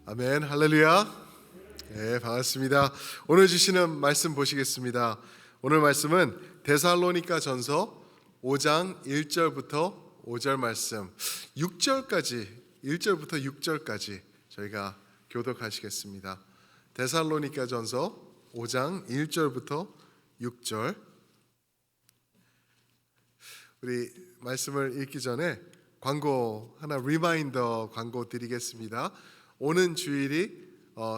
아멘, 할렐루야. 네, 반갑습니다. 오늘 주시는 말씀 보시겠습니다. 오늘 말씀은 데살로니가 전서 5장 1절부터 5절 말씀 6절까지 1절부터 6절까지 저희가 교독하시겠습니다. 데살로니가 전서 5장 1절부터 6절. 우리 말씀을 읽기 전에 광고 하나, 리마인더 광고 드리겠습니다. 오는 주일이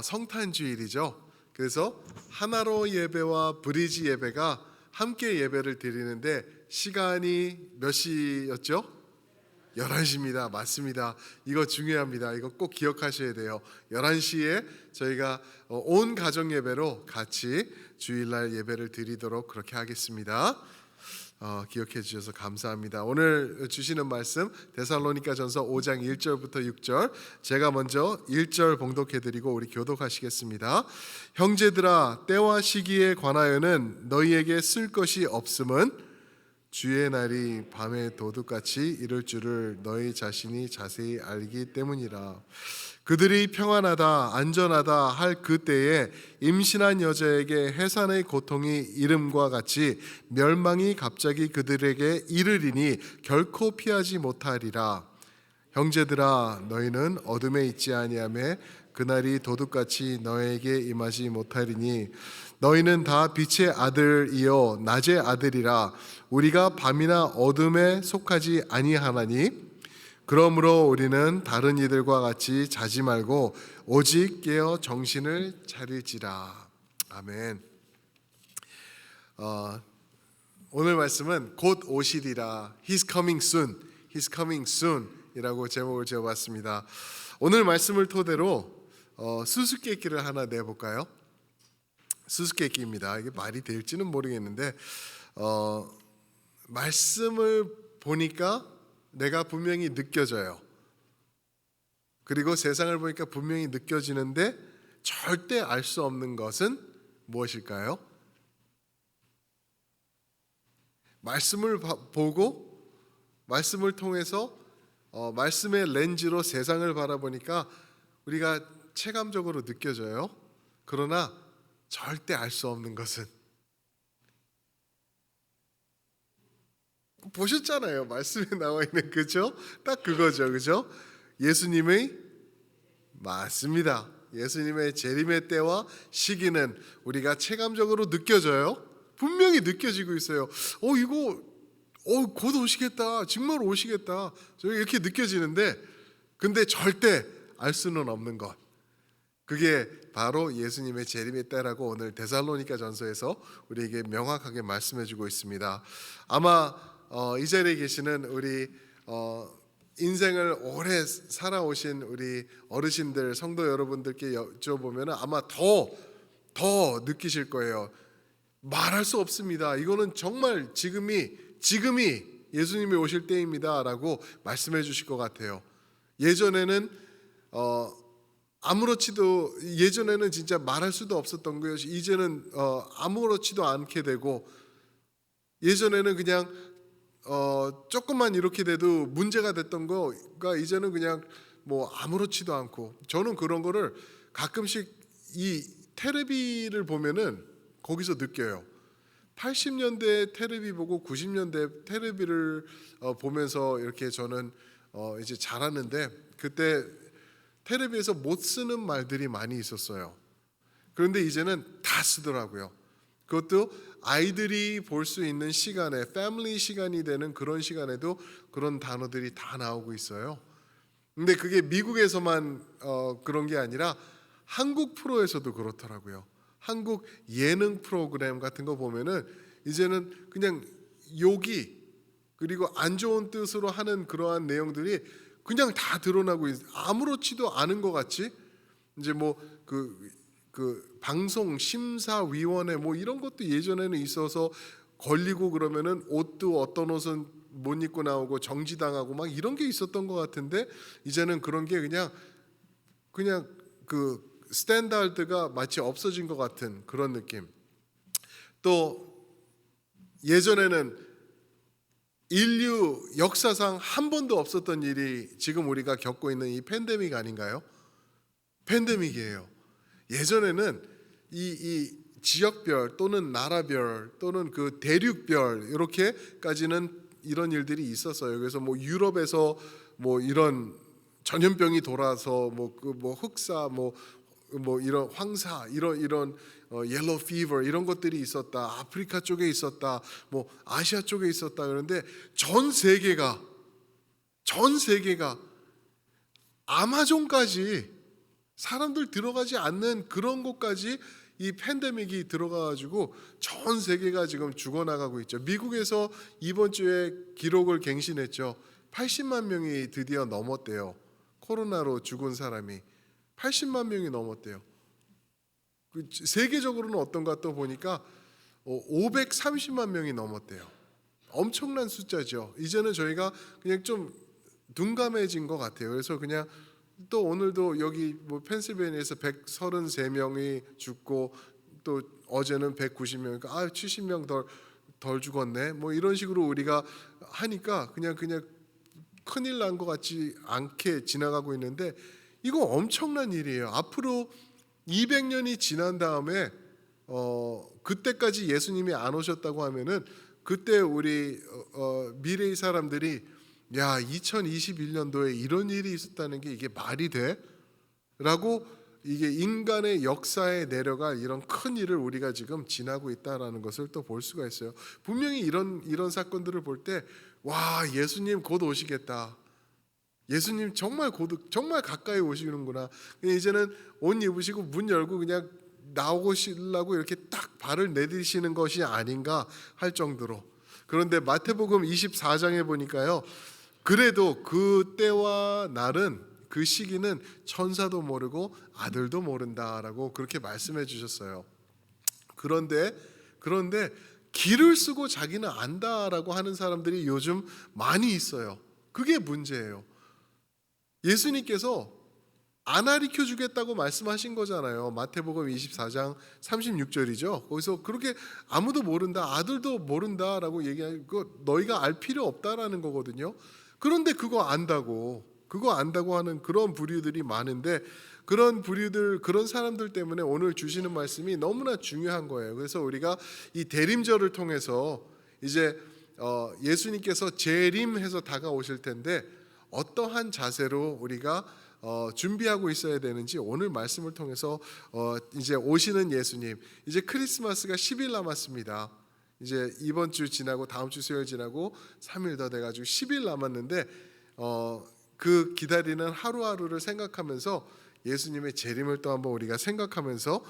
성탄 주일이죠. 그래서 하나로 예배와 브리지 예배가 함께 예배를 드리는데 시간이 몇 시였죠? 11시입니다. 맞습니다. 이거 중요합니다. 이거 꼭 기억하셔야 돼요. 11시에 저희가 온 가정 예배로 같이 주일날 예배를 드리도록 그렇게 하겠습니다. 기억해 주셔서 감사합니다. 오늘 주시는 말씀 데살로니가 전서 5장 1절부터 6절, 제가 먼저 1절 봉독해 드리고 우리 교독하시겠습니다. 형제들아, 때와 시기에 관하여는 너희에게 쓸 것이 없음은 주의 날이 밤에 도둑같이 이를 줄을 너희 자신이 자세히 알기 때문이라. 그들이 평안하다 안전하다 할 그때에 임신한 여자에게 해산의 고통이 이름과 같이 멸망이 갑자기 그들에게 이르리니 결코 피하지 못하리라. 형제들아, 너희는 어둠에 있지 아니하매 그날이 도둑같이 너에게 임하지 못하리니 너희는 다 빛의 아들이요 낮의 아들이라. 우리가 밤이나 어둠에 속하지 아니하나니 그러므로 우리는 다른 이들과 같이 자지 말고 오직 깨어 정신을 차릴지라. 아멘. 오늘 말씀은 곧 오시리라. He's coming soon. He's coming soon 이라고 제목을 지어봤습니다. 오늘 말씀을 토대로 수수께끼를 하나 내볼까요? 수수께끼입니다. 이게 말이 될지는 모르겠는데 말씀을 보니까 내가 분명히 느껴져요. 그리고 세상을 보니까 분명히 느껴지는데 절대 알 수 없는 것은 무엇일까요? 말씀을 보고 말씀을 통해서 말씀의 렌즈로 세상을 바라보니까 우리가 체감적으로 느껴져요. 그러나 절대 알 수 없는 것은, 보셨잖아요. 말씀에 나와 있는, 그죠? 딱 그거죠, 그죠? 예수님의, 맞습니다. 예수님의 재림의 때와 시기는 우리가 체감적으로 느껴져요. 분명히 느껴지고 있어요. 이거 곧 오시겠다. 정말 오시겠다. 이렇게 느껴지는데, 근데 절대 알 수는 없는 것. 그게 바로 예수님의 재림의 때라고 오늘 데살로니가 전서에서 우리에게 명확하게 말씀해주고 있습니다. 아마 이 자리에 계시는 우리 인생을 오래 살아오신 우리 어르신들, 성도 여러분들께 여쭤보면 아마 더 느끼실 거예요. 말할 수 없습니다. 이거는 정말 지금이 예수님이 오실 때입니다 라고 말씀해 주실 것 같아요. 예전에는 예전에는 진짜 말할 수도 없었던 거예요. 이제는 아무렇지도 않게 되고, 예전에는 그냥 조금만 이렇게 돼도 문제가 됐던 거가 이제는 그냥 뭐 아무렇지도 않고, 저는 그런 거를 가끔씩 이 텔레비를 보면은 거기서 느껴요. 80년대 텔레비 보고 90년대 텔레비를 보면서 이렇게 저는 이제 자랐는데, 그때 텔레비에서 못 쓰는 말들이 많이 있었어요. 그런데 이제는 다 쓰더라고요. 그것도 아이들이 볼 수 있는 시간에, 패밀리 시간이 되는 그런 시간에도 그런 단어들이 다 나오고 있어요. 근데 그게 미국에서만 그런 게 아니라 한국 프로에서도 그렇더라고요. 한국 예능 프로그램 같은 거 보면은 이제는 그냥 욕이, 그리고 안 좋은 뜻으로 하는 그러한 내용들이 그냥 다 드러나고 아무렇지도 않은 것 같이, 이제 뭐 그 방송 심사위원회 뭐 이런 것도 예전에는 있어서 걸리고 그러면은 옷도 어떤 옷은 못 입고 나오고 정지당하고 막 이런 게 있었던 것 같은데, 이제는 그런 게 그냥 그 스탠다드가 마치 없어진 것 같은 그런 느낌. 또 예전에는 인류 역사상 한 번도 없었던 일이 지금 우리가 겪고 있는 이 팬데믹 아닌가요? 팬데믹이에요. 예전에는 이 지역별 또는 나라별 또는 그 대륙별 이렇게까지는 이런 일들이 있었어요. 그래서 뭐 유럽에서 뭐 이런 전염병이 돌아서 뭐 흑사 뭐 이런 황사 이런 옐로우 피버 이런 것들이 있었다. 아프리카 쪽에 있었다. 뭐 아시아 쪽에 있었다. 그런데 전 세계가 아마존까지 사람들 들어가지 않는 그런 곳까지 이 팬데믹이 들어가가지고 전 세계가 지금 죽어나가고 있죠. 미국에서 이번 주에 기록을 갱신했죠. 80만 명이 드디어 넘었대요. 코로나로 죽은 사람이 80만 명이 넘었대요. 세계적으로는 어떤가 또 보니까 530만 명이 넘었대요. 엄청난 숫자죠. 이제는 저희가 그냥 좀 둔감해진 것 같아요. 그래서 그냥 또 오늘도 여기 뭐 펜실베니아에서 133명이 죽고 또 어제는 190명이니까 70명 덜 죽었네. 뭐 이런 식으로 우리가 하니까 그냥 큰일 난 것 같지 않게 지나가고 있는데 이거 엄청난 일이에요. 앞으로 200년이 지난 다음에 그때까지 예수님이 안 오셨다고 하면은 그때 우리 미래의 사람들이 야 2021년도에 이런 일이 있었다는 게 이게 말이 돼? 라고 이게 인간의 역사에 내려갈 이런 큰 일을 우리가 지금 지나고 있다라는 것을 또 볼 수가 있어요. 분명히 이런 사건들을 볼 때 와 예수님 곧 오시겠다. 예수님 정말 가까이 오시는구나. 이제는 옷 입으시고 문 열고 그냥 나오시려고 이렇게 딱 발을 내디시는 것이 아닌가 할 정도로. 그런데 마태복음 24장에 보니까요. 그래도 그 때와 날은 그 시기는 천사도 모르고 아들도 모른다라고 그렇게 말씀해 주셨어요. 그런데 길을 쓰고 자기는 안다라고 하는 사람들이 요즘 많이 있어요. 그게 문제예요. 예수님께서 안 가르쳐 주겠다고 말씀하신 거잖아요. 마태복음 24장 36절이죠. 거기서 그렇게 아무도 모른다, 아들도 모른다라고 얘기하고 너희가 알 필요 없다라는 거거든요. 그런데 그거 안다고 하는 그런 부류들이 많은데 그런 부류들 그런 사람들 때문에 오늘 주시는 말씀이 너무나 중요한 거예요. 그래서 우리가 이 대림절을 통해서 이제 예수님께서 재림해서 다가오실 텐데 어떠한 자세로 우리가 준비하고 있어야 되는지 오늘 말씀을 통해서 이제 오시는 예수님 이제 크리스마스가 10일 남았습니다. 이제 이번 주 지나고 다음 주 수요일 지나고 3일 더 돼가지고 10일 남았는데 그 기다리는 하루하루를 생각하면서 예수님의 재림을 또 한번 우리가 생각하면서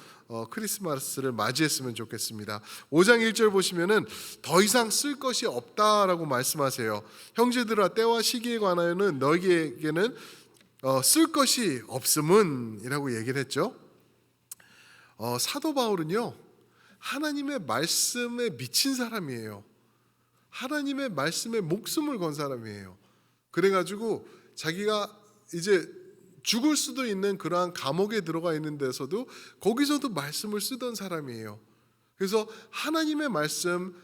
크리스마스를 맞이했으면 좋겠습니다. 5장 1절 보시면은 더 이상 쓸 것이 없다라고 말씀하세요. 형제들아 때와 시기에 관하여는 너희에게는 쓸 것이 없음은이라고 얘기를 했죠. 사도 바울은요 하나님의 말씀에 미친 사람이에요. 하나님의 말씀에 목숨을 건 사람이에요. 그래가지고 자기가 이제 죽을 수도 있는 그러한 감옥에 들어가 있는 데서도 거기서도 말씀을 쓰던 사람이에요. 그래서 하나님의 말씀,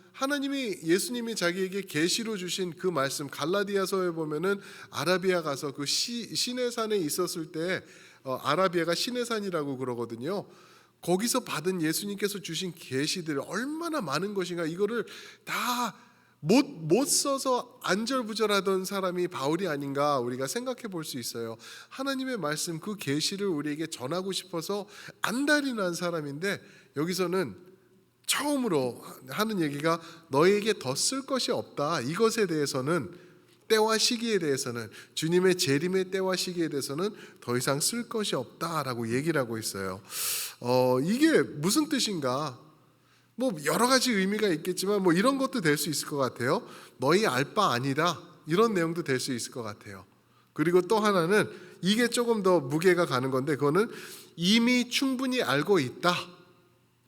예수님이 자기에게 계시로 주신 그 말씀, 갈라디아서에 보면은 아라비아 가서 그 시내산에 있었을 때 아라비아가 시내산이라고 그러거든요. 거기서 받은 예수님께서 주신 계시들 얼마나 많은 것인가 이거를 다 못 써서 안절부절하던 사람이 바울이 아닌가 우리가 생각해 볼 수 있어요. 하나님의 말씀 그 계시를 우리에게 전하고 싶어서 안달이 난 사람인데 여기서는 처음으로 하는 얘기가 너에게 더 쓸 것이 없다. 이것에 대해서는 때와 시기에 대해서는 주님의 재림의 때와 시기에 대해서는 더 이상 쓸 것이 없다라고 얘기를 하고 있어요. 이게 무슨 뜻인가? 뭐 여러 가지 의미가 있겠지만 뭐 이런 것도 될 수 있을 것 같아요. 너희 알 바 아니다 이런 내용도 될 수 있을 것 같아요. 그리고 또 하나는 이게 조금 더 무게가 가는 건데 그거는 이미 충분히 알고 있다.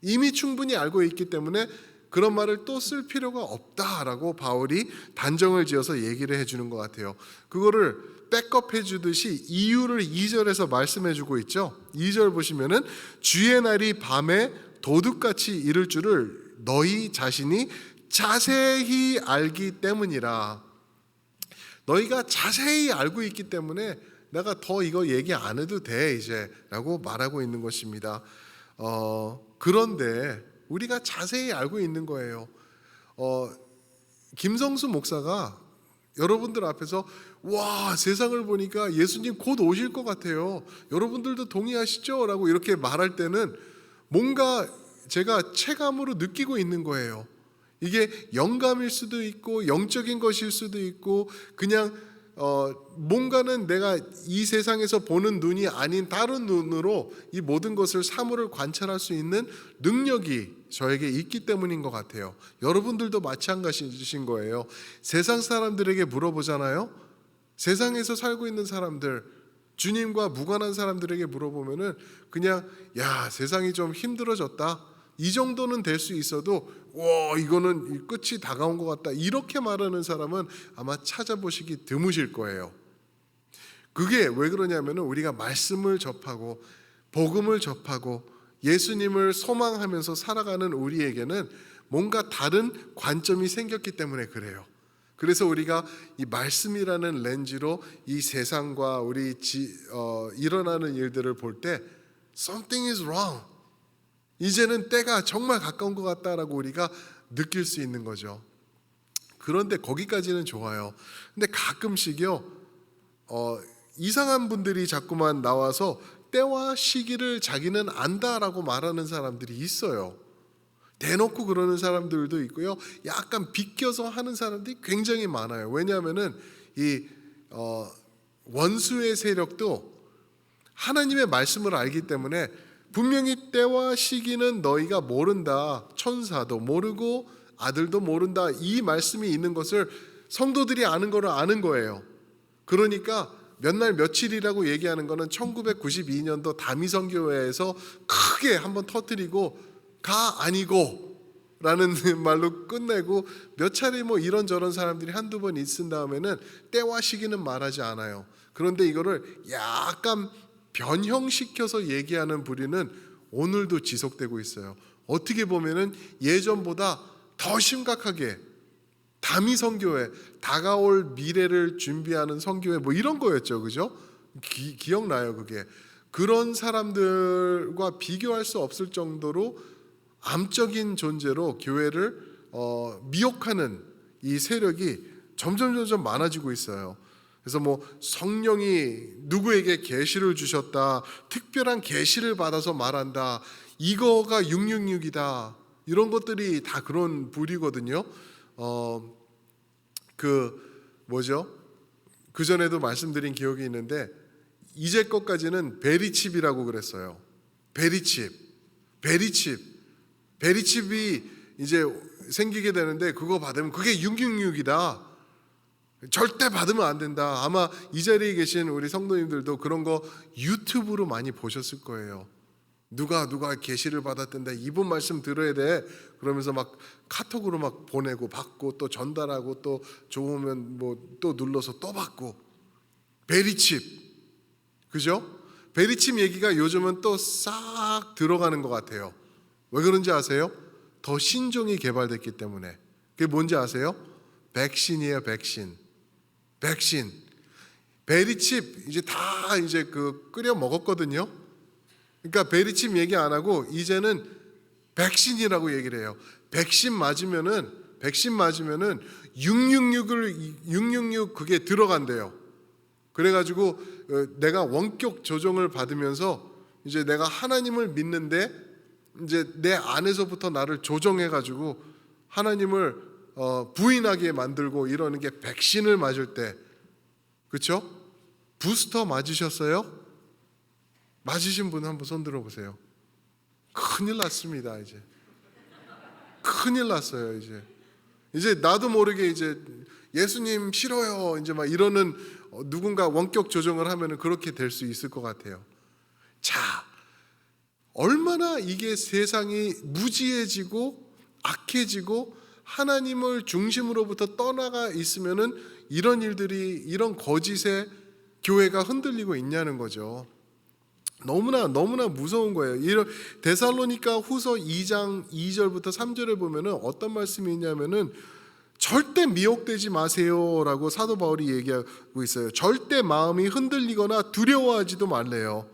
이미 충분히 알고 있기 때문에 그런 말을 또 쓸 필요가 없다라고 바울이 단정을 지어서 얘기를 해주는 것 같아요. 그거를 백업해 주듯이 이유를 2절에서 말씀해 주고 있죠. 2절 보시면은 주의 날이 밤에 도둑같이 이를 줄을 너희 자신이 자세히 알기 때문이라. 너희가 자세히 알고 있기 때문에 내가 더 이거 얘기 안 해도 돼 이제라고 말하고 있는 것입니다. 그런데 우리가 자세히 알고 있는 거예요. 김성수 목사가 여러분들 앞에서 와, 세상을 보니까 예수님 곧 오실 것 같아요, 여러분들도 동의하시죠? 라고 이렇게 말할 때는 뭔가 제가 체감으로 느끼고 있는 거예요. 이게 영감일 수도 있고 영적인 것일 수도 있고 그냥 뭔가는 내가 이 세상에서 보는 눈이 아닌 다른 눈으로 이 모든 것을 사물을 관찰할 수 있는 능력이 저에게 있기 때문인 것 같아요. 여러분들도 마찬가지신 거예요. 세상 사람들에게 물어보잖아요. 세상에서 살고 있는 사람들, 주님과 무관한 사람들에게 물어보면은 그냥 야, 세상이 좀 힘들어졌다, 이 정도는 될 수 있어도 와, 이거는 끝이 다가온 것 같다, 이렇게 말하는 사람은 아마 찾아보시기 드무실 거예요. 그게 왜 그러냐면 우리가 말씀을 접하고 복음을 접하고 예수님을 소망하면서 살아가는 우리에게는 뭔가 다른 관점이 생겼기 때문에 그래요. 그래서 우리가 이 말씀이라는 렌즈로 이 세상과 우리 일어나는 일들을 볼 때 something is wrong, 이제는 때가 정말 가까운 것 같다라고 우리가 느낄 수 있는 거죠. 그런데 거기까지는 좋아요. 근데 가끔씩요 이상한 분들이 자꾸만 나와서 때와 시기를 자기는 안다라고 말하는 사람들이 있어요. 대놓고 그러는 사람들도 있고요, 약간 비껴서 하는 사람들이 굉장히 많아요. 왜냐하면은 이 원수의 세력도 하나님의 말씀을 알기 때문에 분명히 때와 시기는 너희가 모른다, 천사도 모르고 아들도 모른다, 이 말씀이 있는 것을 성도들이 아는 거를 아는 거예요. 그러니까 몇 날 며칠이라고 얘기하는 거는 1992년도 다미선교회에서 크게 한번 터뜨리고 가 아니고 라는 말로 끝내고 몇 차례 뭐 이런저런 사람들이 한두 번 있은 다음에는 때와 시기는 말하지 않아요. 그런데 이거를 약간 변형시켜서 얘기하는 부류는 오늘도 지속되고 있어요. 어떻게 보면은 예전보다 더 심각하게 다미선교회, 다가올 미래를 준비하는 선교회 뭐 이런 거였죠, 그죠? 기억나요 그게. 그런 사람들과 비교할 수 없을 정도로 암적인 존재로 교회를 미혹하는 이 세력이 점점 많아지고 있어요. 그래서 뭐 성령이 누구에게 계시를 주셨다, 특별한 계시를 받아서 말한다, 이거가 666이다, 이런 것들이 다 그런 부류거든요. 그 전에도 말씀드린 기억이 있는데 이제 것까지는 베리칩이라고 그랬어요. 베리칩이 이제 생기게 되는데 그거 받으면 그게 666이다, 절대 받으면 안 된다. 아마 이 자리에 계신 우리 성도님들도 그런 거 유튜브로 많이 보셨을 거예요. 누가 계시를 받았던데 이분 말씀 들어야 돼 그러면서 막 카톡으로 막 보내고 받고 또 전달하고 또 좋으면 뭐 또 눌러서 또 받고. 베리칩, 그죠? 베리칩 얘기가 요즘은 또 싹 들어가는 것 같아요. 왜 그런지 아세요? 더 신종이 개발됐기 때문에. 그게 뭔지 아세요? 백신이에요. 백신. 베리칩 이제 다 이제 끓여 먹었거든요. 그러니까 베리칩 얘기 안 하고 이제는 백신이라고 얘기를 해요. 백신 맞으면은 666 그게 들어간대요. 그래가지고 내가 원격 조정을 받으면서 이제 내가 하나님을 믿는데 이제 내 안에서부터 나를 조정해가지고 하나님을 부인하게 만들고 이러는 게 백신을 맞을 때, 그렇죠? 부스터 맞으셨어요? 맞으신 분 한번 손 들어보세요. 큰일 났습니다. 이제 큰일 났어요. 이제 나도 모르게 이제 예수님 싫어요 이제 막 이러는 누군가 원격 조정을 하면은 그렇게 될 수 있을 것 같아요. 자, 얼마나 이게 세상이 무지해지고 악해지고 하나님을 중심으로부터 떠나가 있으면은 이런 일들이, 이런 거짓의 교회가 흔들리고 있냐는 거죠. 너무나 무서운 거예요. 이런 데살로니가 후서 2장 2절부터 3절에 보면은 어떤 말씀이 있냐면은 절대 미혹되지 마세요라고 사도 바울이 얘기하고 있어요. 절대 마음이 흔들리거나 두려워하지도 말래요.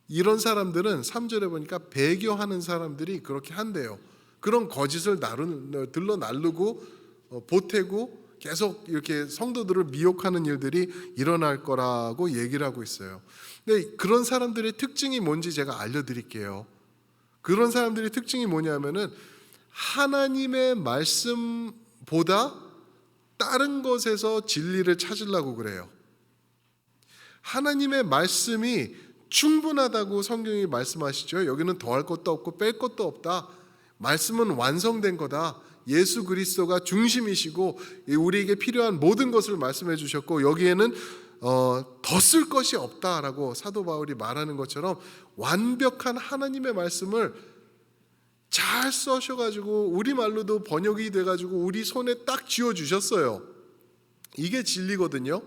이런 사람들은 3절에 보니까 배교하는 사람들이 그렇게 한대요. 그런 거짓을 들러 나르고 보태고 계속 이렇게 성도들을 미혹하는 일들이 일어날 거라고 얘기를 하고 있어요. 근데 그런 사람들의 특징이 뭔지 제가 알려드릴게요. 그런 사람들의 특징이 뭐냐면은 하나님의 말씀보다 다른 것에서 진리를 찾으려고 그래요. 하나님의 말씀이 충분하다고 성경이 말씀하시죠. 여기는 더할 것도 없고 뺄 것도 없다. 말씀은 완성된 거다. 예수 그리스도가 중심이시고 우리에게 필요한 모든 것을 말씀해 주셨고 여기에는 더 쓸 것이 없다라고 사도 바울이 말하는 것처럼 완벽한 하나님의 말씀을 잘 써셔가지고 우리말로도 번역이 돼가지고 우리 손에 딱 쥐어주셨어요. 이게 진리거든요.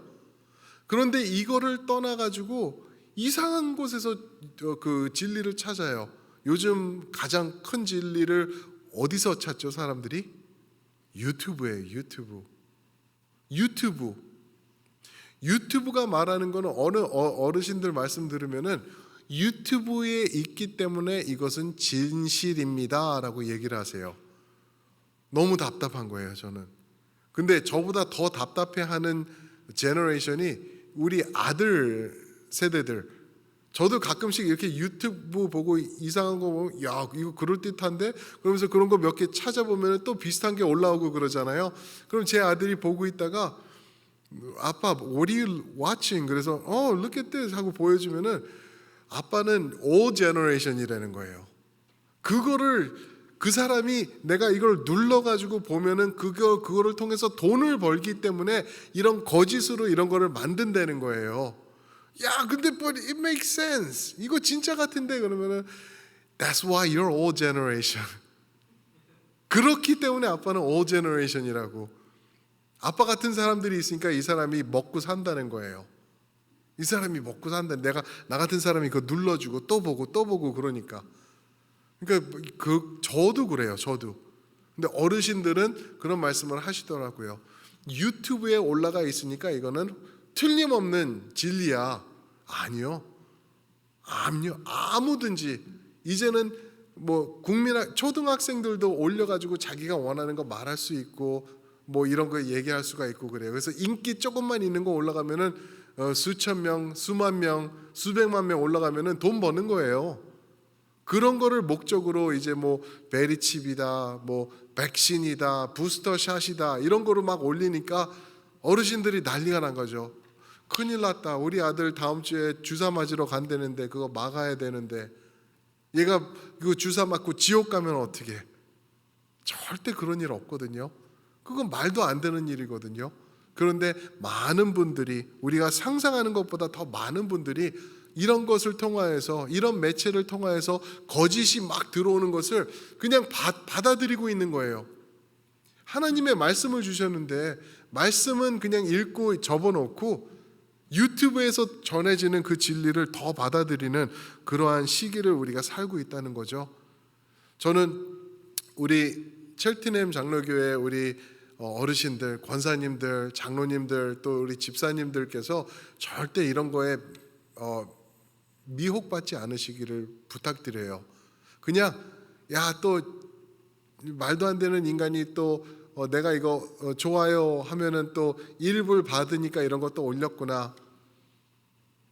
그런데 이거를 떠나가지고 이상한 곳에서 그 진리를 찾아요. 요즘 가장 큰 진리를 어디서 찾죠, 사람들이? 유튜브예요. 유튜브가 말하는 거는 어느 어르신들 말씀 들으면은 유튜브에 있기 때문에 이것은 진실입니다라고 얘기를 하세요. 너무 답답한 거예요, 저는. 근데 저보다 더 답답해하는 제너레이션이 우리 아들 세대들. 저도 가끔씩 이렇게 유튜브 보고 이상한 거 보면 야 이거 그럴듯한데 그러면서 그런 거 몇 개 찾아보면 또 비슷한 게 올라오고 그러잖아요. 그럼 제 아들이 보고 있다가 아빠 what are you watching? 그래서 look at this 하고 보여주면은 아빠는 all generation이라는 거예요. 그거를 그 사람이 내가 이걸 눌러가지고 보면은 그거를 통해서 돈을 벌기 때문에 이런 거짓으로 이런 거를 만든다는 거예요. 야, 근데 but it makes sense. 이거 진짜 같은데 그러면은 that's why you're all generation. 그렇기 때문에 아빠는 all generation이라고. 아빠 같은 사람들이 있으니까 이 사람이 먹고 산다는 거예요. 이 사람이 먹고 산다. 나 같은 사람이 그거 눌러주고 또 보고 그러니까. 그러니까 저도 그래요. 저도. 근데 어르신들은 그런 말씀을 하시더라고요. 유튜브에 올라가 있으니까 이거는 틀림없는 진리야. 아니요. 아무든지 이제는 뭐 초등학생들도 올려가지고 자기가 원하는 거 말할 수 있고 뭐 이런 거 얘기할 수가 있고 그래요. 그래서 인기 조금만 있는 거 올라가면은 수천 명, 수만 명, 수백만 명 올라가면은 돈 버는 거예요. 그런 거를 목적으로 이제 뭐 베리칩이다, 뭐 백신이다, 부스터샷이다 이런 거를 막 올리니까 어르신들이 난리가 난 거죠. 큰일 났다. 우리 아들 다음 주에 주사 맞으러 간다는데 그거 막아야 되는데 얘가 그 주사 맞고 지옥 가면 어떻게? 절대 그런 일 없거든요. 그건 말도 안 되는 일이거든요. 그런데 많은 분들이 우리가 상상하는 것보다 더 많은 분들이 이런 것을 통하여서 이런 매체를 통하여서 거짓이 막 들어오는 것을 그냥 받아들이고 있는 거예요. 하나님의 말씀을 주셨는데 말씀은 그냥 읽고 접어놓고 유튜브에서 전해지는 그 진리를 더 받아들이는 그러한 시기를 우리가 살고 있다는 거죠. 저는 우리 첼트넴 장로교회 우리 어르신들, 권사님들, 장로님들 또 우리 집사님들께서 절대 이런 거에 미혹받지 않으시기를 부탁드려요. 그냥 또 말도 안 되는 인간이 또 내가 이거 좋아요 하면은 또 일불 받으니까 이런 것도 올렸구나.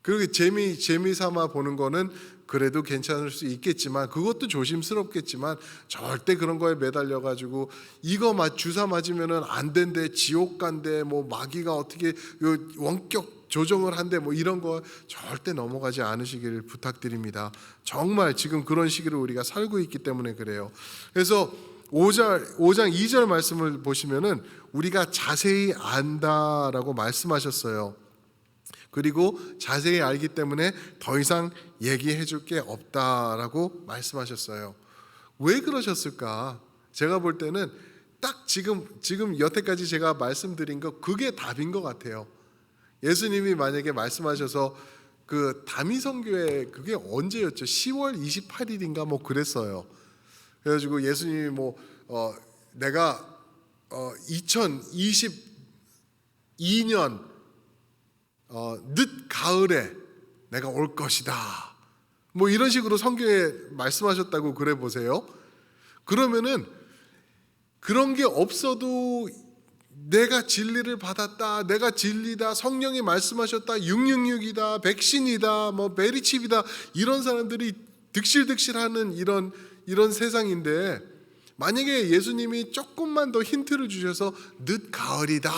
그렇게 재미 삼아 보는 거는 그래도 괜찮을 수 있겠지만 그것도 조심스럽겠지만 절대 그런 거에 매달려 가지고 이거 주사 맞으면은 안 된대, 지옥 간대, 뭐 마귀가 어떻게 원격 조정을 한대, 뭐 이런 거 절대 넘어가지 않으시기를 부탁드립니다. 정말 지금 그런 시기를 우리가 살고 있기 때문에 그래요. 그래서 5장 2절 말씀을 보시면은 우리가 자세히 안다라고 말씀하셨어요. 그리고 자세히 알기 때문에 더 이상 얘기해 줄 게 없다라고 말씀하셨어요. 왜 그러셨을까? 제가 볼 때는 딱 지금 여태까지 제가 말씀드린 거 그게 답인 것 같아요. 예수님이 만약에 말씀하셔서 그 다미성교회 그게 언제였죠? 10월 28일인가 뭐 그랬어요. 그래가지고 예수님이 내가 2022년 늦 가을에 내가 올 것이다. 뭐 이런 식으로 성경에 말씀하셨다고 그래 보세요. 그러면은 그런 게 없어도 내가 진리를 받았다, 내가 진리다, 성령이 말씀하셨다, 666이다, 백신이다, 뭐 베리칩이다, 이런 사람들이 득실득실하는 이런 세상인데, 만약에 예수님이 조금만 더 힌트를 주셔서 늦 가을이다,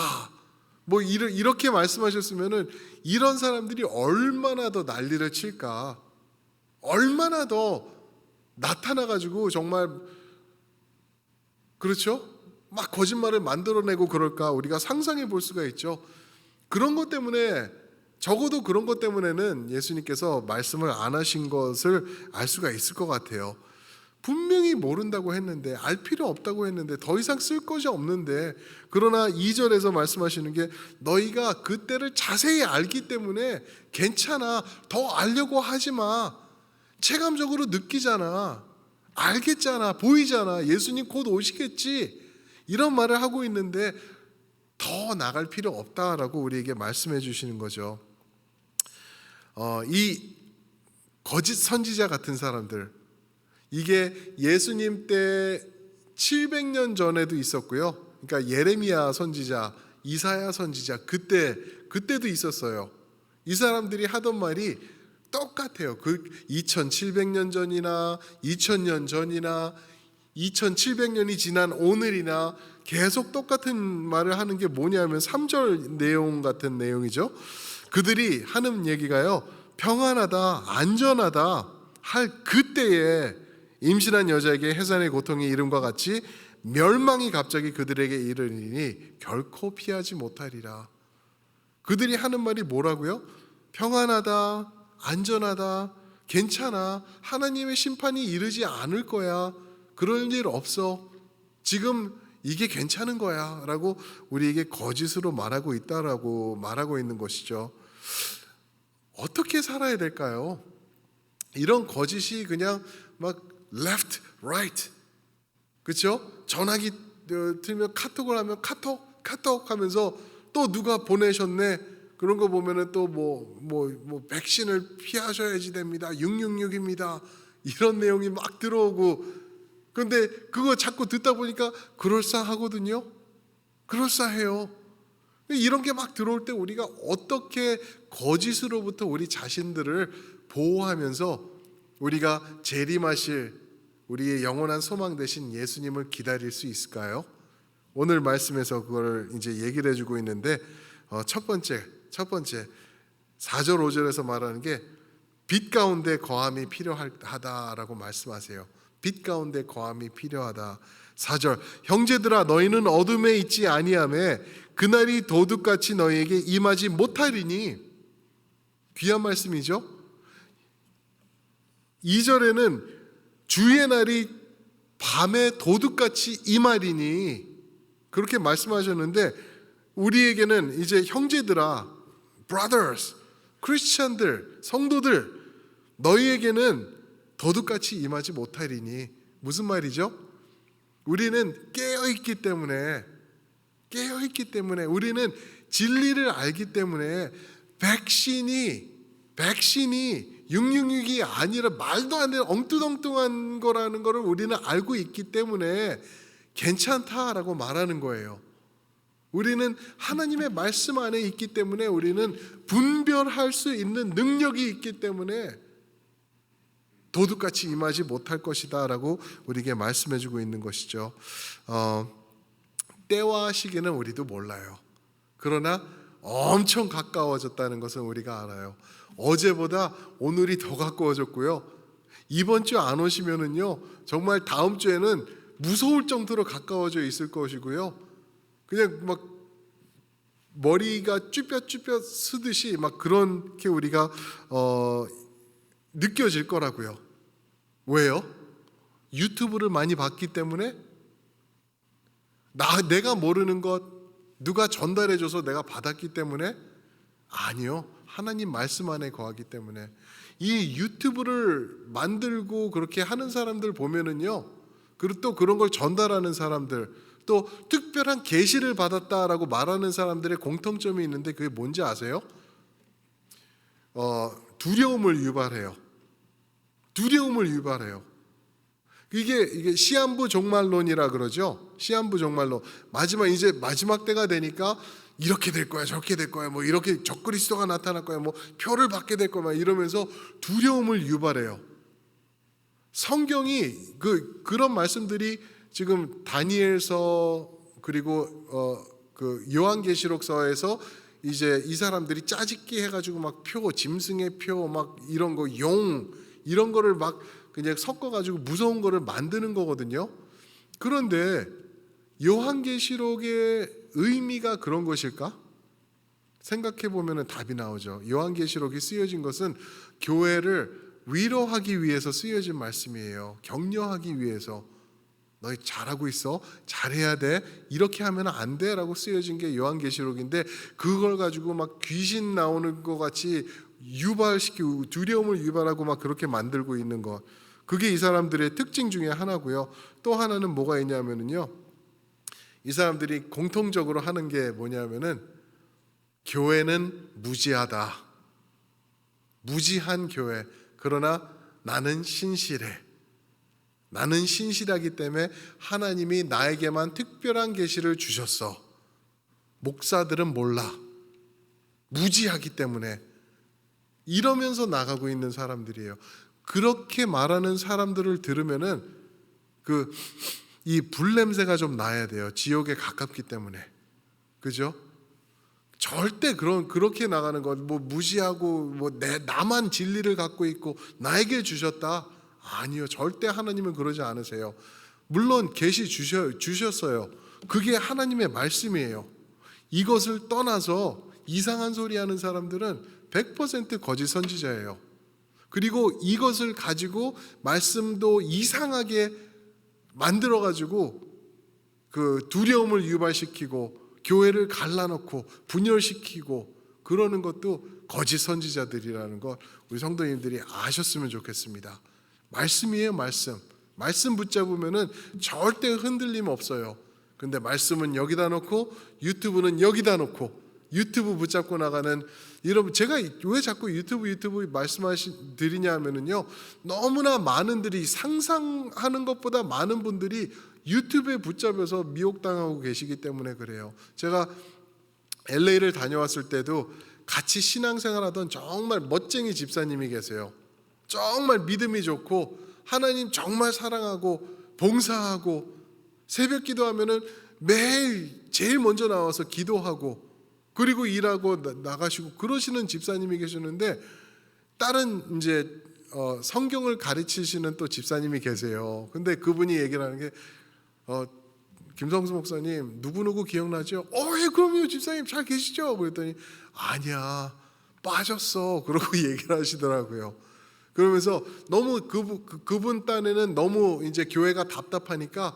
뭐 이렇게 말씀하셨으면은 이런 사람들이 얼마나 더 난리를 칠까, 얼마나 더 나타나가지고 정말, 그렇죠? 막 거짓말을 만들어내고 그럴까 우리가 상상해 볼 수가 있죠. 그런 것 때문에, 적어도 그런 것 때문에는 예수님께서 말씀을 안 하신 것을 알 수가 있을 것 같아요. 분명히 모른다고 했는데, 알 필요 없다고 했는데, 더 이상 쓸 것이 없는데, 그러나 2절에서 말씀하시는 게 너희가 그때를 자세히 알기 때문에 괜찮아, 더 알려고 하지 마, 체감적으로 느끼잖아, 알겠잖아, 보이잖아, 예수님 곧 오시겠지, 이런 말을 하고 있는데 더 나갈 필요 없다라고 우리에게 말씀해 주시는 거죠. 이 거짓 선지자 같은 사람들, 이게 예수님 때 700년 전에도 있었고요. 그러니까 예레미야 선지자, 이사야 선지자, 그때도 있었어요. 이 사람들이 하던 말이 똑같아요. 그 2700년 전이나 2000년 전이나 2700년이 지난 오늘이나 계속 똑같은 말을 하는 게 뭐냐면 3절 내용 같은 내용이죠. 그들이 하는 얘기가요, 평안하다, 안전하다 할 그때에 임신한 여자에게 해산의 고통이 이름과 같이 멸망이 갑자기 그들에게 이르리니 결코 피하지 못하리라. 그들이 하는 말이 뭐라고요? 평안하다, 안전하다, 괜찮아, 하나님의 심판이 이르지 않을 거야, 그럴 일 없어, 지금 이게 괜찮은 거야 라고 우리에게 거짓으로 말하고 있다라고 말하고 있는 것이죠. 어떻게 살아야 될까요? 이런 거짓이 그냥 막 left, right, 그렇죠? 전화기 틀면 카톡을 하면 카톡 하면서 또 누가 보내셨네, 그런 거 보면은 또 뭐 백신을 피하셔야지 됩니다, 666입니다, 이런 내용이 막 들어오고, 그런데 그거 자꾸 듣다 보니까 그럴싸하거든요. 그럴싸해요. 이런 게 막 들어올 때 우리가 어떻게 거짓으로부터 우리 자신들을 보호하면서 우리가 재림하실 우리의 영원한 소망 되신 예수님을 기다릴 수 있을까요? 오늘 말씀에서 그걸 이제 얘기를 해주고 있는데, 첫 번째 4절 5절에서 말하는 게 빛 가운데 거함이 필요하다라고 말씀하세요. 빛 가운데 거함이 필요하다. 4절, 형제들아 너희는 어둠에 있지 아니하매 그날이 도둑같이 너희에게 임하지 못하리니. 귀한 말씀이죠. 2절에는 주의 날이 밤에 도둑같이 임하리니 그렇게 말씀하셨는데, 우리에게는 이제 형제들아, brothers, 크리스천들, 성도들, 너희에게는 도둑같이 임하지 못하리니. 무슨 말이죠? 우리는 깨어있기 때문에, 우리는 진리를 알기 때문에 백신이 666이 아니라 말도 안 되는 엉뚱엉뚱한 거라는 거를 우리는 알고 있기 때문에 괜찮다라고 말하는 거예요. 우리는 하나님의 말씀 안에 있기 때문에, 우리는 분별할 수 있는 능력이 있기 때문에 도둑같이 임하지 못할 것이다 라고 우리에게 말씀해주고 있는 것이죠. 때와 시기는 우리도 몰라요. 그러나 엄청 가까워졌다는 것은 우리가 알아요. 어제보다 오늘이 더 가까워졌고요, 이번 주 안 오시면은요 정말 다음 주에는 무서울 정도로 가까워져 있을 것이고요, 그냥 막 머리가 쭈뼛쭈뼛 쓰듯이 막 그렇게 우리가 느껴질 거라고요. 왜요? 유튜브를 많이 봤기 때문에? 내가 모르는 것 누가 전달해줘서 내가 받았기 때문에? 아니요, 하나님 말씀 안에 거하기 때문에. 이 유튜브를 만들고 그렇게 하는 사람들 보면은요, 그리고 또 그런 걸 전달하는 사람들, 또 또 특별한 계시를 받았다라고 말하는 사람들의 공통점이 있는데 그게 뭔지 아세요? 두려움을 유발해요. 두려움을 유발해요. 이게 시한부 종말론이라 그러죠. 시한부 종말론. 이제 마지막 때가 되니까 이렇게 될 거야, 저렇게 될 거야, 뭐 이렇게 적그리스도가 나타날 거야, 뭐 표를 받게 될 거야, 이러면서 두려움을 유발해요. 성경이 그런 말씀들이 지금 다니엘서 그리고 그 요한계시록서에서 이제 이 사람들이 짜집기 해가지고 막 짐승의 표, 막 이런 거, 이런 거를 막 그냥 섞어가지고 무서운 거를 만드는 거거든요. 그런데 요한계시록의 의미가 그런 것일까? 생각해 보면 답이 나오죠. 요한계시록이 쓰여진 것은 교회를 위로하기 위해서 쓰여진 말씀이에요. 격려하기 위해서. 너희 잘하고 있어, 잘해야 돼, 이렇게 하면 안 돼 라고 쓰여진 게 요한계시록인데, 그걸 가지고 막 귀신 나오는 것 같이 유발시키고 두려움을 유발하고 막 그렇게 만들고 있는 것, 그게 이 사람들의 특징 중에 하나고요. 또 하나는 뭐가 있냐면요, 이 사람들이 공통적으로 하는 게 뭐냐면은 교회는 무지하다, 무지한 교회, 그러나 나는 신실해, 나는 신실하기 때문에 하나님이 나에게만 특별한 계시를 주셨어, 목사들은 몰라, 무지하기 때문에, 이러면서 나가고 있는 사람들이에요. 그렇게 말하는 사람들을 들으면은 이 불냄새가 좀 나야 돼요. 지옥에 가깝기 때문에. 그죠? 절대 그렇게 나가는 것, 뭐 무시하고 나만 진리를 갖고 있고 나에게 주셨다, 아니요, 절대 하나님은 그러지 않으세요. 물론 계시 주셨어요. 그게 하나님의 말씀이에요. 이것을 떠나서 이상한 소리 하는 사람들은 100% 거짓 선지자예요. 그리고 이것을 가지고 말씀도 이상하게 만들어 가지고 그 두려움을 유발시키고 교회를 갈라놓고 분열시키고 그러는 것도 거짓 선지자들이라는 것, 우리 성도님들이 아셨으면 좋겠습니다. 말씀이에요, 말씀. 말씀 붙잡으면은 절대 흔들림 없어요. 근데 말씀은 여기다 놓고 유튜브는 여기다 놓고 유튜브 붙잡고 나가는, 여러분, 제가 왜 자꾸 유튜브 드리냐면은요, 너무나 많은 분들이, 상상하는 것보다 많은 분들이 유튜브에 붙잡혀서 미혹당하고 계시기 때문에 그래요. 제가 LA를 다녀왔을 때도 같이 신앙생활하던 정말 멋쟁이 집사님이 계세요. 정말 믿음이 좋고 하나님 정말 사랑하고 봉사하고 새벽 기도하면은 매일 제일 먼저 나와서 기도하고 그리고 일하고 나가시고 그러시는 집사님이 계시는데, 다른 이제 성경을 가르치시는 또 집사님이 계세요. 근데 그분이 얘기를 하는 게 김성수 목사님 누구누구 기억나죠? 예, 그럼요 집사님 잘 계시죠? 그랬더니 아니야, 빠졌어, 그러고 얘기를 하시더라고요. 그러면서 너무 그분 딴에는 너무 이제 교회가 답답하니까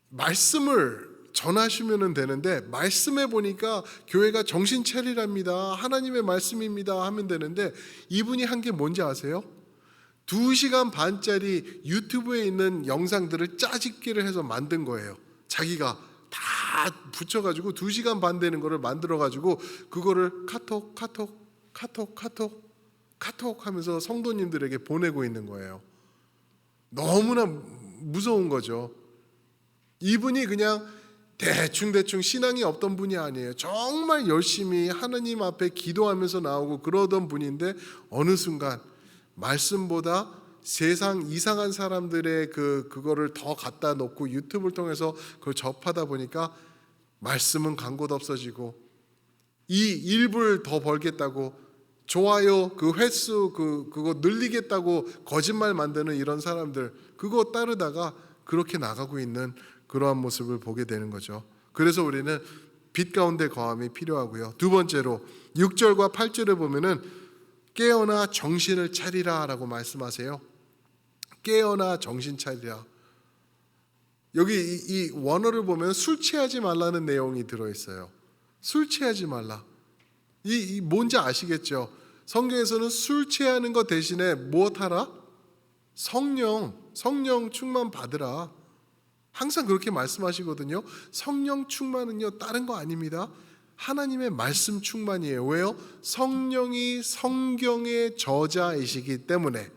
말씀을 전하시면 되는데, 말씀해 보니까 교회가 정신 차리랍니다, 하나님의 말씀입니다 하면 되는데, 이분이 한 게 뭔지 아세요? 2시간 반짜리 유튜브에 있는 영상들을 짜집기를 해서 만든 거예요. 자기가 다 붙여가지고 2시간 반 되는 거를 만들어가지고 그거를 카톡 하면서 성도님들에게 보내고 있는 거예요. 너무나 무서운 거죠. 이분이 그냥 대충 신앙이 없던 분이 아니에요. 정말 열심히 하나님 앞에 기도하면서 나오고 그러던 분인데, 어느 순간 말씀보다 세상 이상한 사람들의 그거를 더 갖다 놓고 유튜브를 통해서 그걸 접하다 보니까 말씀은 광고도 없어지고, 이 일부를 더 벌겠다고 좋아요 그 횟수 그거 늘리겠다고 거짓말 만드는 이런 사람들, 그거 따르다가 그렇게 나가고 있는 그러한 모습을 보게 되는 거죠. 그래서 우리는 빛 가운데 거함이 필요하고요. 두 번째로 6절과 8절에 보면은 깨어나 정신을 차리라 라고 말씀하세요. 깨어나 정신 차리라. 여기 이 원어를 보면 술 취하지 말라는 내용이 들어있어요. 술 취하지 말라. 이 뭔지 아시겠죠? 성경에서는 술 취하는 것 대신에 무엇하라? 성령 충만 받으라. 항상 그렇게 말씀하시거든요. 성령 충만은요, 다른 거 아닙니다. 하나님의 말씀 충만이에요. 왜요? 성령이 성경의 저자이시기 때문에.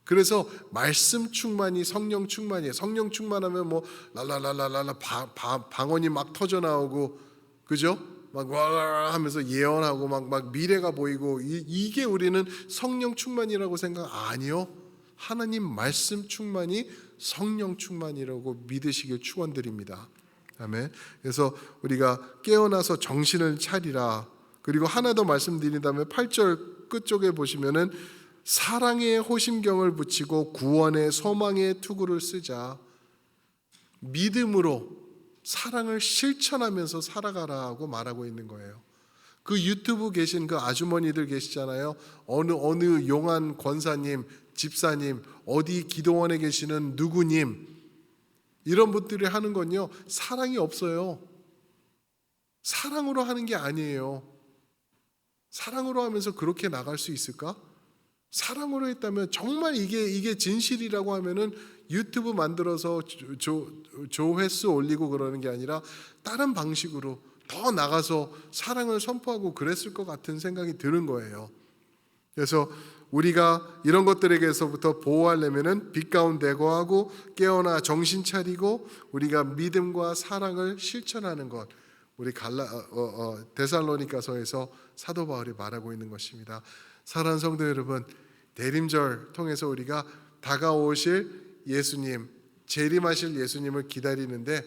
그래서 말씀 충만이 성령 충만이에요. 성령 충만하면 뭐 랄랄랄랄라 방언이 막 터져 나오고, 그죠? 막 와 하면서 예언하고 막 미래가 보이고, 이게 우리는 성령 충만이라고 생각 아니요. 하나님 말씀 충만이 성령 충만이라고 믿으시길 축원드립니다. 아멘. 그래서 우리가 깨어나서 정신을 차리라. 그리고 하나 더 말씀드린다면 8절 끝쪽에 보시면은 사랑의 호심경을 붙이고 구원의 소망의 투구를 쓰자. 믿음으로 사랑을 실천하면서 살아가라고 말하고 있는 거예요. 그 유튜브 계신 그 아주머니들 계시잖아요. 어느 용한 권사님, 집사님, 어디 기도원에 계시는 누구님, 이런 분들이 하는 건요, 사랑이 없어요. 사랑으로 하는 게 아니에요. 사랑으로 하면서 그렇게 나갈 수 있을까? 사랑으로 했다면 정말 이게 진실이라고 하면은 유튜브 만들어서 조회수 올리고 그러는 게 아니라 다른 방식으로 더 나가서 사랑을 선포하고 그랬을 것 같은 생각이 드는 거예요. 그래서 우리가 이런 것들에게서부터 보호하려면은 빛 가운데 거하고 깨어나 정신 차리고 우리가 믿음과 사랑을 실천하는 것, 우리 데살로니가서에서 사도 바울이 말하고 있는 것입니다. 사랑하는 성도 여러분, 대림절 통해서 우리가 다가오실 예수님, 재림하실 예수님을 기다리는데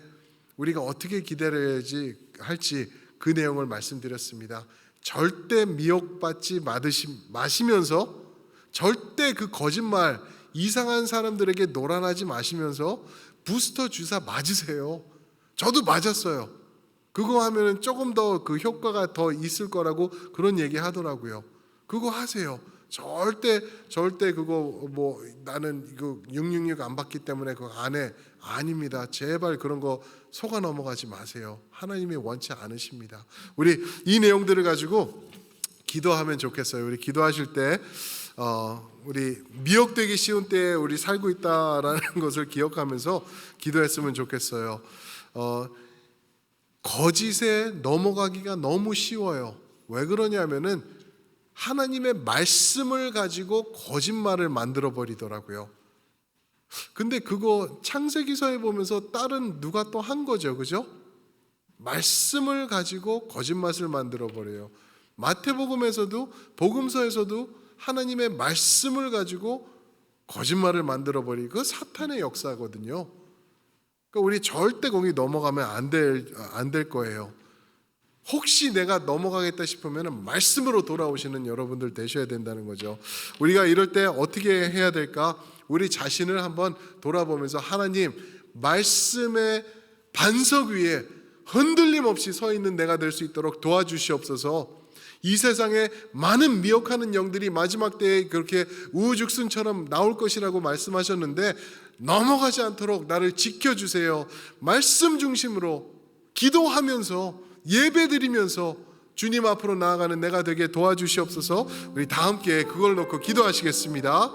우리가 어떻게 기다려야지 할지 그 내용을 말씀드렸습니다. 절대 미혹받지 마시면서, 절대 그 거짓말, 이상한 사람들에게 노란하지 마시면서 부스터 주사 맞으세요. 저도 맞았어요. 그거 하면은 조금 더 그 효과가 더 있을 거라고 그런 얘기 하더라고요. 그거 하세요. 절대 그거 뭐 나는 이거 666 안 받기 때문에 그거 안 해. 아닙니다. 제발 그런 거 속아 넘어가지 마세요. 하나님이 원치 않으십니다. 우리 이 내용들을 가지고 기도하면 좋겠어요. 우리 기도하실 때 우리 미혹되기 쉬운 때에 우리 살고 있다라는 것을 기억하면서 기도했으면 좋겠어요. 거짓에 넘어가기가 너무 쉬워요. 왜 그러냐면은 하나님의 말씀을 가지고 거짓말을 만들어 버리더라고요. 근데 그거 창세기서에 보면서 다른 누가 또 한 거죠, 그죠? 말씀을 가지고 거짓말을 만들어 버려요. 마태복음에서도 복음서에서도 하나님의 말씀을 가지고 거짓말을 만들어 버리고, 그 사탄의 역사거든요. 그러니까 우리 절대 거기 넘어가면 안 될 거예요. 혹시 내가 넘어가겠다 싶으면 말씀으로 돌아오시는 여러분들 되셔야 된다는 거죠. 우리가 이럴 때 어떻게 해야 될까? 우리 자신을 한번 돌아보면서 하나님, 말씀의 반석 위에 흔들림 없이 서 있는 내가 될 수 있도록 도와주시옵소서. 이 세상에 많은 미혹하는 영들이 마지막 때에 그렇게 우후죽순처럼 나올 것이라고 말씀하셨는데 넘어가지 않도록 나를 지켜주세요. 말씀 중심으로 기도하면서 예배드리면서 주님 앞으로 나아가는 내가 되게 도와주시옵소서. 우리 다 함께 그걸 놓고 기도하시겠습니다.